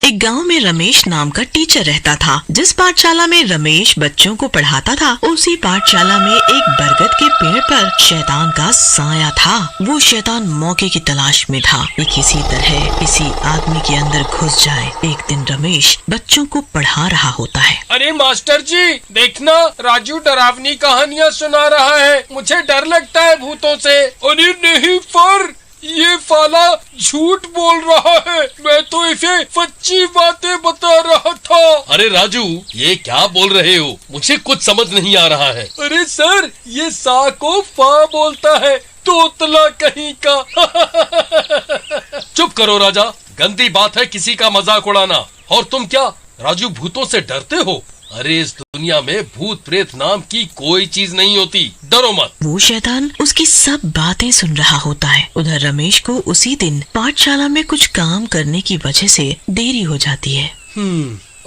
एक गांव में रमेश नाम का टीचर रहता था। जिस पाठशाला में रमेश बच्चों को पढ़ाता था, उसी पाठशाला में एक बरगद के पेड़ पर शैतान का साया था। वो शैतान मौके की तलाश में था कि किसी तरह किसी आदमी के अंदर घुस जाए। एक दिन रमेश बच्चों को पढ़ा रहा होता है। अरे मास्टर जी, देखना राजू डरावनी कहानियाँ सुना रहा है। मुझे डर लगता है भूतों से। अरे नहीं पर ये फाला झूठ बोल रहा है, मैं तो इसे सच्ची बातें बता रहा था। अरे राजू, ये क्या बोल रहे हो? मुझे कुछ समझ नहीं आ रहा है। अरे सर, ये सा को फा बोलता है, तोतला कहीं का। चुप करो राजा, गंदी बात है किसी का मजाक उड़ाना। और तुम क्या राजू भूतों से डरते हो? अरे इस दुनिया में भूत प्रेत नाम की कोई चीज नहीं होती, डरो मत। वो शैतान उसकी सब बातें सुन रहा होता है। उधर रमेश को उसी दिन पाठशाला में कुछ काम करने की वजह से देरी हो जाती है।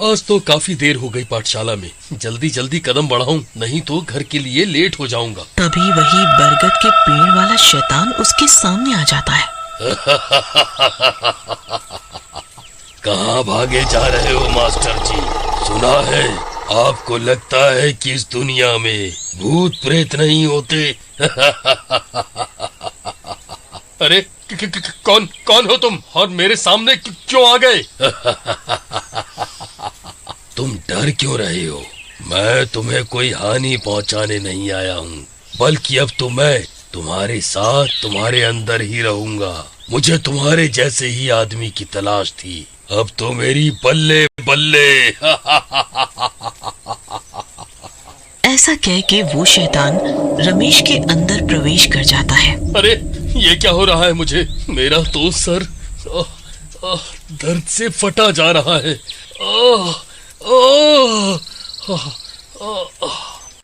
आज तो काफी देर हो गई पाठशाला में। जल्दी जल्दी कदम बढ़ाऊं, नहीं तो घर के लिए लेट हो जाऊंगा। तभी वही बरगद के पेड़ वाला शैतान उसके सामने आ जाता है। कहाँ भागे जा रहे हो मास्टर जी? सुना है आपको लगता है कि इस दुनिया में भूत प्रेत नहीं होते। अरे कौन हो तुम और मेरे सामने क्यों आ गए? तुम डर क्यों रहे हो? मैं तुम्हें कोई हानि पहुंचाने नहीं आया हूँ, बल्कि अब तो मैं तुम्हारे साथ तुम्हारे अंदर ही रहूंगा। मुझे तुम्हारे जैसे ही आदमी की तलाश थी, अब तो मेरी बल्ले बल्ले। ऐसा कह के वो शैतान रमेश के अंदर प्रवेश कर जाता है। अरे ये क्या हो रहा है मुझे? मेरा तो सर दर्द से फटा जा रहा है।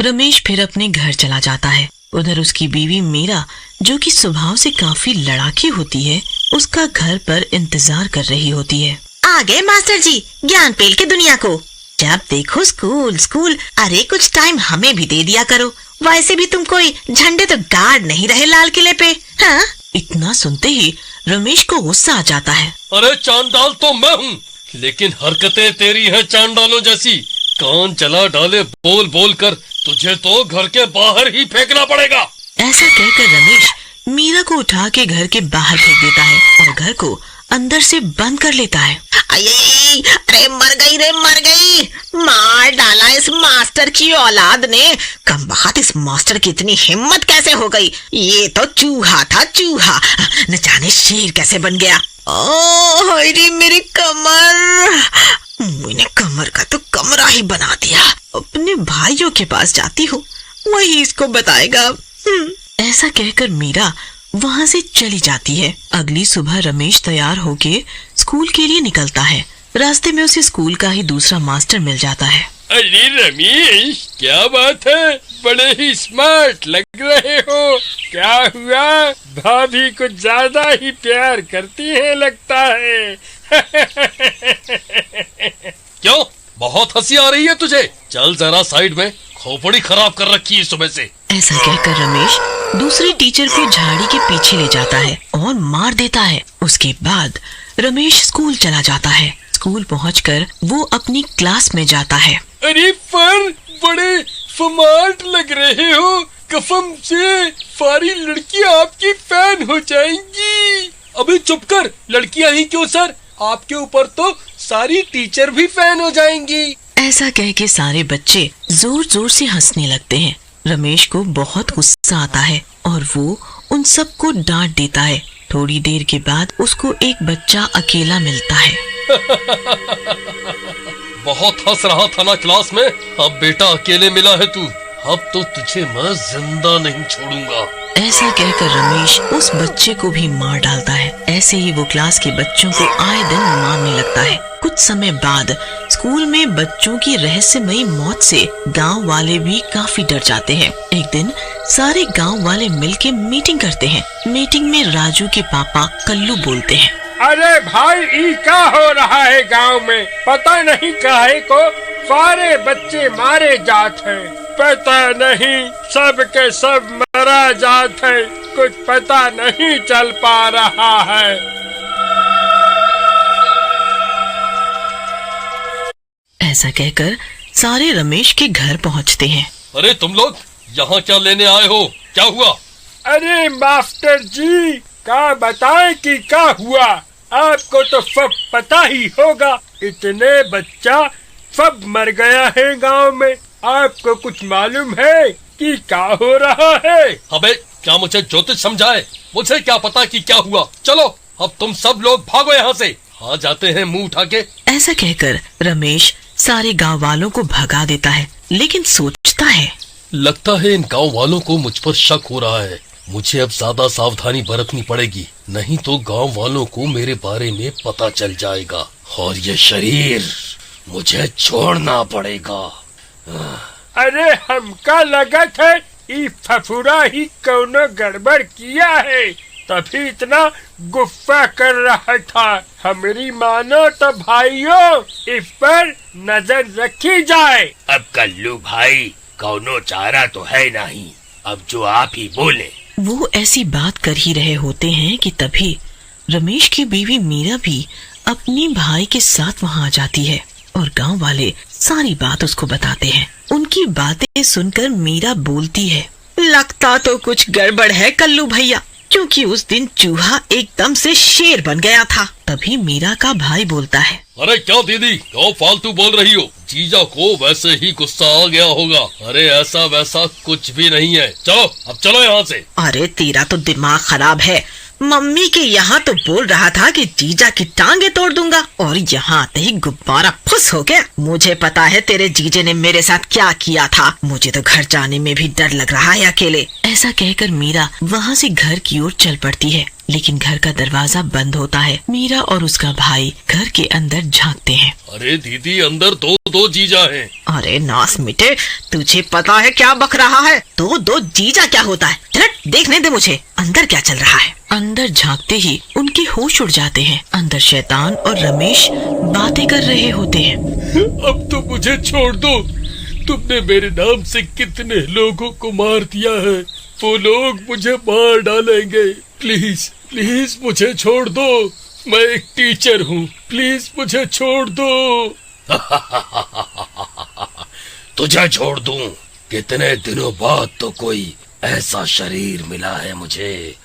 रमेश फिर अपने घर चला जाता है। उधर उसकी बीवी मीरा, जो कि स्वभाव से काफी लड़ाकी होती है, उसका घर पर इंतजार कर रही होती है। आ गए मास्टर जी, ज्ञान पेल के दुनिया को। जब देखो स्कूल स्कूल, अरे कुछ टाइम हमें भी दे दिया करो। वैसे भी तुम कोई झंडे तो गाड़ नहीं रहे लाल किले पे। हाँ? इतना सुनते ही रमेश को गुस्सा आ जाता है। अरे चांडाल तो मैं हूँ, लेकिन हरकतें तेरी हैं चांडालों जैसी। कान चला डाले बोल बोल कर, तुझे तो घर के बाहर ही फेंकना पड़ेगा। ऐसा कहकर रमेश मीरा को उठा के घर के बाहर फेंक देता है और घर को अंदर से बंद कर लेता है। अरे मर गई रे मर गई, मार डाला इस मास्टर की औलाद ने। कमबख्त, इस मास्टर की इतनी हिम्मत कैसे हो गई? ये तो चूहा था चूहा, न जाने शेर कैसे बन गया। ओह मेरी कमर, मैंने कमर का तो कमरा ही बना दिया। अपने भाइयों के पास जाती हूँ, वही इसको बताएगा। ऐसा कहकर मीरा वहाँ से चली जाती है। अगली सुबह रमेश तैयार होके स्कूल के लिए निकलता है। रास्ते में उसे स्कूल का ही दूसरा मास्टर मिल जाता है। अरे रमेश, क्या बात है? बड़े ही स्मार्ट लग रहे हो। क्या हुआ? भाभी को ज्यादा ही प्यार करती है लगता है। क्यों, बहुत हंसी आ रही है तुझे? चल जरा साइड में, खोपड़ी खराब कर रखी है सुबह से। ऐसा कहकर रमेश दूसरे टीचर को झाड़ी के पीछे ले जाता है और मार देता है। उसके बाद रमेश स्कूल चला जाता है। स्कूल पहुंचकर वो अपनी क्लास में जाता है। अरे पर बड़े स्मार्ट लग रहे हो, कसम से सारी लड़कियां आपकी फैन हो जाएंगी। अभी चुप कर, लड़कियां ही क्यों सर, आपके ऊपर तो सारी टीचर भी फैन हो जाएंगी। ऐसा कह के सारे बच्चे जोर जोर से हंसने लगते हैं। रमेश को बहुत गुस्सा आता है और वो उन सबको डांट देता है। थोड़ी देर के बाद उसको एक बच्चा अकेला मिलता है। बहुत हंस रहा था ना क्लास में, अब बेटा अकेले मिला है तू। अब तो तुझे मैं जिंदा नहीं छोड़ूंगा। ऐसा कहकर रमेश उस बच्चे को भी मार डालता है। ऐसे ही वो क्लास के बच्चों को आए दिन मारने लगता है। कुछ समय बाद स्कूल में बच्चों की रहस्यमयी मौत से गांव वाले भी काफी डर जाते हैं। एक दिन सारे गांव वाले मिलके मीटिंग करते हैं। मीटिंग में राजू के पापा कल्लू बोलते हैं। अरे भाई, ई क्या हो रहा है गांव में? पता नहीं काहे को सारे बच्चे मारे जात हैं। पता नहीं, सब के सब मरा जात है, कुछ पता नहीं चल पा रहा है। ऐसा कहकर सारे रमेश के घर पहुंचते हैं। अरे तुम लोग यहाँ क्या लेने आए हो? क्या हुआ? अरे मास्टर जी, क्या बताएं कि क्या हुआ? आपको तो सब पता ही होगा, इतने बच्चा सब मर गया है गांव में। आपको कुछ मालूम है कि क्या हो रहा है? अबे क्या मुझे ज्योतिष समझाए? मुझे क्या पता कि क्या हुआ। चलो अब तुम सब लोग भागो यहाँ से। हाँ जाते हैं मुंह उठा के। ऐसा कहकर रमेश सारे गांव वालों को भगा देता है, लेकिन सोचता है, लगता है इन गांव वालों को मुझ पर शक हो रहा है। मुझे अब ज्यादा सावधानी बरतनी पड़ेगी, नहीं तो गांव वालों को मेरे बारे में पता चल जाएगा और ये शरीर मुझे छोड़ना पड़ेगा। अरे हमका लगत है ई फफूरा ही कौनो गड़बड़ किया है, तभी इतना गुस्सा कर रहा था। हमारी मानो तो भाइयों, इस पर नजर रखी जाए। अब कल्लू भाई, कौनो चारा तो है नहीं, अब जो आप ही बोले। वो ऐसी बात कर ही रहे होते हैं कि तभी रमेश की बीवी मीरा भी अपनी भाई के साथ वहां आ जाती है और गांव वाले सारी बात उसको बताते हैं। उनकी बातें सुनकर मीरा बोलती है, लगता तो कुछ गड़बड़ है कल्लू भैया, क्योंकि उस दिन चूहा एकदम से शेर बन गया था। तभी मीरा का भाई बोलता है, अरे क्या दीदी, क्यों फालतू बोल रही हो? जीजा को वैसे ही गुस्सा आ गया होगा। अरे ऐसा वैसा कुछ भी नहीं है। चलो अब चलो यहाँ से। अरे तेरा तो दिमाग खराब है। मम्मी के यहाँ तो बोल रहा था कि जीजा की टांगे तोड़ दूंगा, और यहाँ आते ही गुब्बारा फुस हो गया। मुझे पता है तेरे जीजे ने मेरे साथ क्या किया था। मुझे तो घर जाने में भी डर लग रहा है अकेले। ऐसा कहकर मीरा वहाँ से घर की ओर चल पड़ती है, लेकिन घर का दरवाजा बंद होता है। मीरा और उसका भाई घर के अंदर झांकते हैं। अरे दीदी, अंदर दो जीजा हैं। अरे नास मिटे, तुझे पता है क्या बक रहा है? दो जीजा क्या होता है? झट देखने दे मुझे अंदर क्या चल रहा है। अंदर झांकते ही उनके होश उड़ जाते हैं। अंदर शैतान और रमेश बातें कर रहे होते हैं। अब तो मुझे छोड़ दो। तुमने मेरे नाम से कितने लोगों को मार दिया है, वो लोग मुझे मार डालेंगे। प्लीज प्लीज मुझे छोड़ दो। मैं एक टीचर हूँ, प्लीज मुझे छोड़ दो। तुझे छोड़ दूं? कितने दिनों बाद तो कोई ऐसा शरीर मिला है मुझे।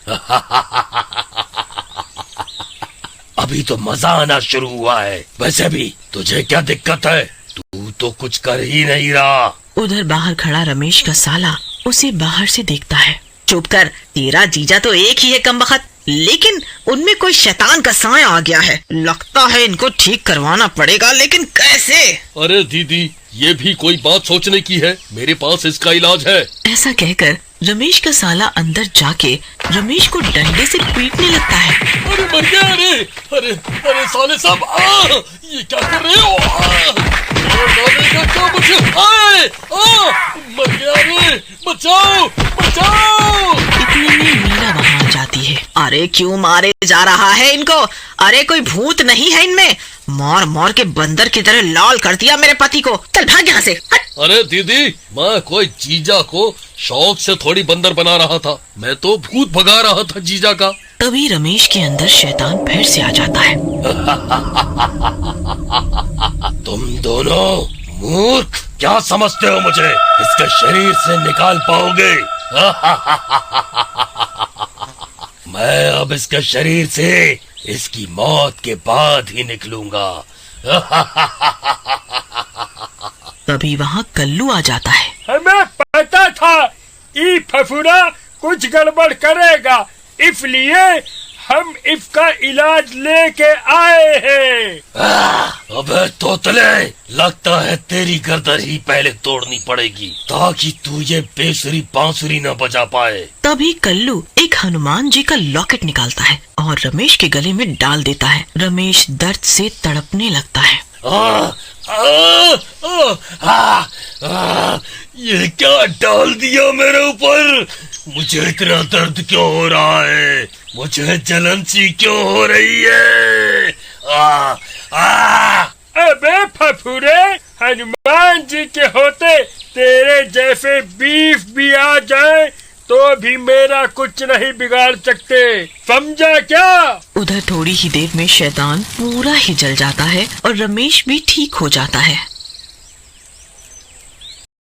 अभी तो मजा आना शुरू हुआ है। वैसे भी तुझे क्या दिक्कत है? तू तो कुछ कर ही नहीं रहा। उधर बाहर खड़ा रमेश का साला उसे बाहर से देखता है। चुप कर, तेरा जीजा तो एक ही है कमबख्त, लेकिन उनमें कोई शैतान का साया आ गया है। लगता है इनको ठीक करवाना पड़ेगा, लेकिन कैसे? अरे दीदी, ये भी कोई बात सोचने की है। मेरे पास इसका इलाज है। ऐसा कहकर रमेश का साला अंदर जाके रमेश को डंडे से पीटने लगता है। अरे मर गया। अरे अरे साले साहब, ये क्या कर रहे हो? क्या मुझे? मर गया रे, बचाओ बचाओ। इतने में मीरा वहाँ आ जाती है। अरे क्यों मारे जा रहा है इनको? अरे कोई भूत नहीं है इनमें? मार मार के बंदर की तरह लाल कर दिया मेरे पति को। चल भाग यहाँ से, हट। अरे दीदी, मैं कोई जीजा को शौक से थोड़ी बंदर बना रहा था, मैं तो भूत भगा रहा था जीजा का। तभी रमेश के अंदर शैतान फिर से आ जाता है। तुम दोनों मूर्ख, क्या समझते हो मुझे? इसके शरीर से निकाल पाओगे? मैं अब इसके शरीर से इसकी मौत के बाद ही निकलूंगा। तभी वहाँ कल्लू आ जाता है। हमें पता था ई फफूरा कुछ गड़बड़ करेगा, इसलिए हम इसका इलाज लेके आए हैं। अबे तोतले, लगता है तेरी गर्दन ही पहले तोड़नी पड़ेगी, ताकि तू ये बेसुरी बांसुरी न बजा पाए। तभी कल्लू एक हनुमान जी का लॉकेट निकालता है और रमेश के गले में डाल देता है। रमेश दर्द से तड़पने लगता है। ये क्या डाल दिया मेरे ऊपर? मुझे इतना दर्द क्यों हो रहा है? मुझे जलन सी क्यों हो रही है? अबे फफूरे, हनुमान जी के होते तेरे जैसे 20 भी आ जाए तो भी मेरा कुछ नहीं बिगाड़ सकते, समझा क्या? उधर थोड़ी ही देर में शैतान पूरा ही जल जाता है और रमेश भी ठीक हो जाता है।